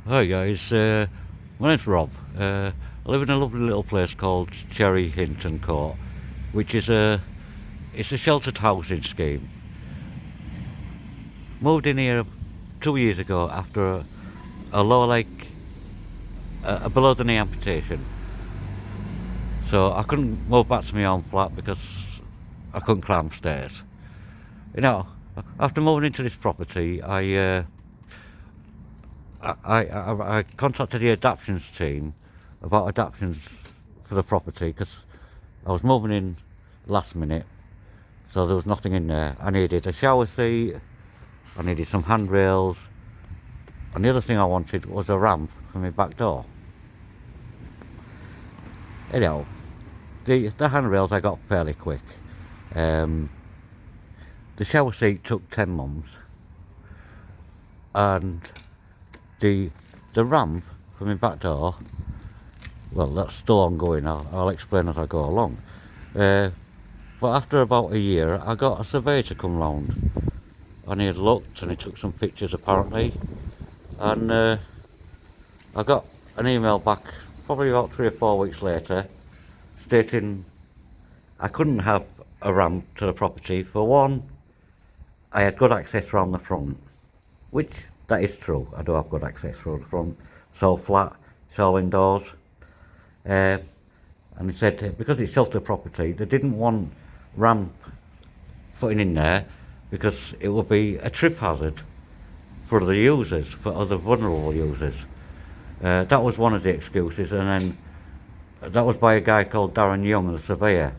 Hi guys, my name's Rob. I live in a lovely little place called Cherry Hinton Court, which is it's a sheltered housing scheme. Moved in here 2 years ago after a lower leg, a below the knee amputation. So I couldn't move back to my own flat because I couldn't climb stairs. You know, after moving into this property, I contacted the adaptations team about adaptations for the property because I was moving in last minute, so there was nothing in there. I needed a shower seat, I needed some handrails, and the other thing I wanted was a ramp for my back door. You know, the handrails I got fairly quick. The shower seat took 10 months, and the ramp for my back door, well, that's still ongoing. I'll explain as I go along. But after about a year, I got a surveyor to come round, and he had looked and he took some pictures apparently, and I got an email back probably about 3 or 4 weeks later stating I couldn't have a ramp to the property. For one, I had good access around the front, which that is true. I do have good access around the front. It's all flat, it's all indoors. And he said because it's shelter property, they didn't want ramp putting in there because it would be a trip hazard for the users, for other vulnerable users. That was one of the excuses, and then that was by a guy called Darren Young, the surveyor.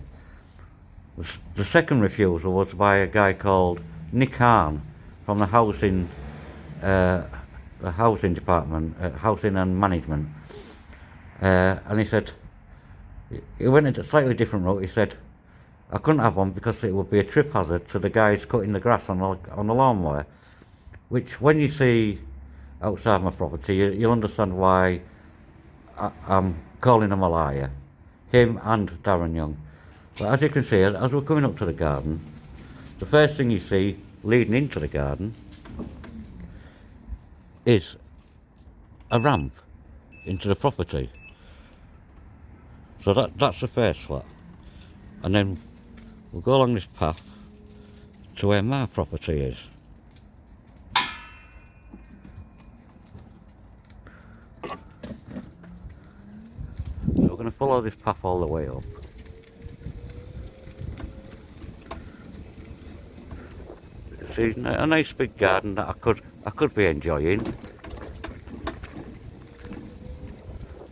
The second refusal was by a guy called Nick Hahn from the housing department, housing and management, and he said, he went into a slightly different route. He said I couldn't have one because it would be a trip hazard to the guys cutting the grass on the lawnmower, which when you see outside my property, you'll understand why I'm calling him a liar, him and Darren Young. But as you can see, as we're coming up to the garden, the first thing you see leading into the garden is a ramp into the property. So that's the first flat, and then we'll go along this path to where my property is. So we're going to follow this path all the way up. See, a nice big garden that I could be enjoying.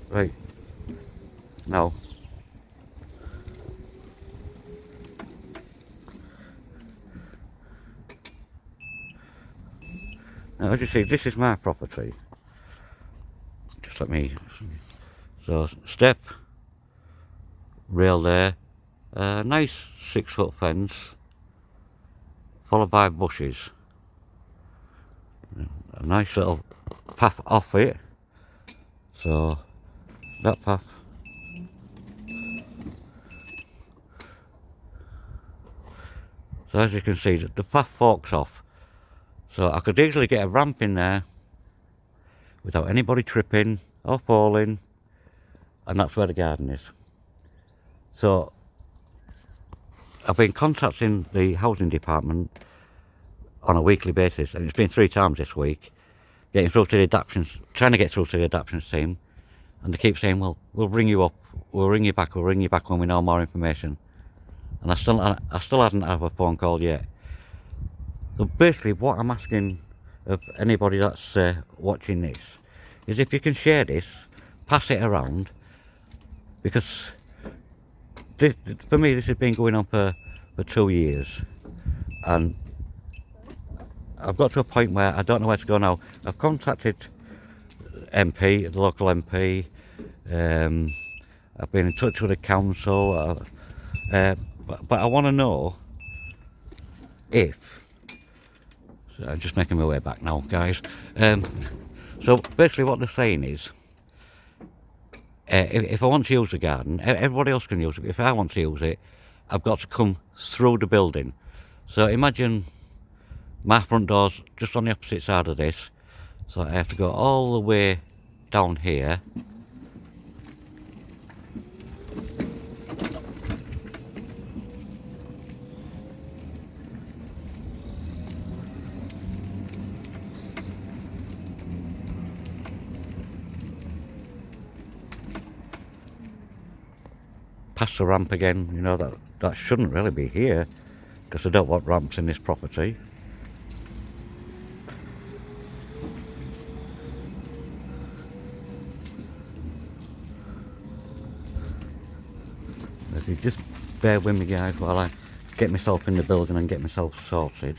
Right. Now, as you see, this is my property. Just let me. So, step, rail there, nice 6-foot fence, followed by bushes. A nice little path off it. So, that path. So as you can see, the path forks off. So I could easily get a ramp in there without anybody tripping or falling, and that's where the garden is. So I've been contacting the housing department on a weekly basis, and it's been 3 times this week, getting through to the adaptations, trying to get through to the adaptations team, and they keep saying, well, we'll ring you up, we'll ring you back when we know more information. And I still hadn't had a phone call yet. So basically what I'm asking of anybody that's watching this is if you can share this, pass it around, because for me this has been going on for 2 years, and I've got to a point where I don't know where to go now. I've contacted MP, the local MP, I've been in touch with the council, but I want to know if, so I'm just making my way back now, guys. So basically what they're saying is, if I want to use the garden, everybody else can use it. If I want to use it, I've got to come through the building. So imagine my front door's just on the opposite side of this, so I have to go all the way down here. Past the ramp again, you know, that shouldn't really be here, because I don't want ramps in this property. If you just bear with me guys while I get myself in the building and get myself sorted.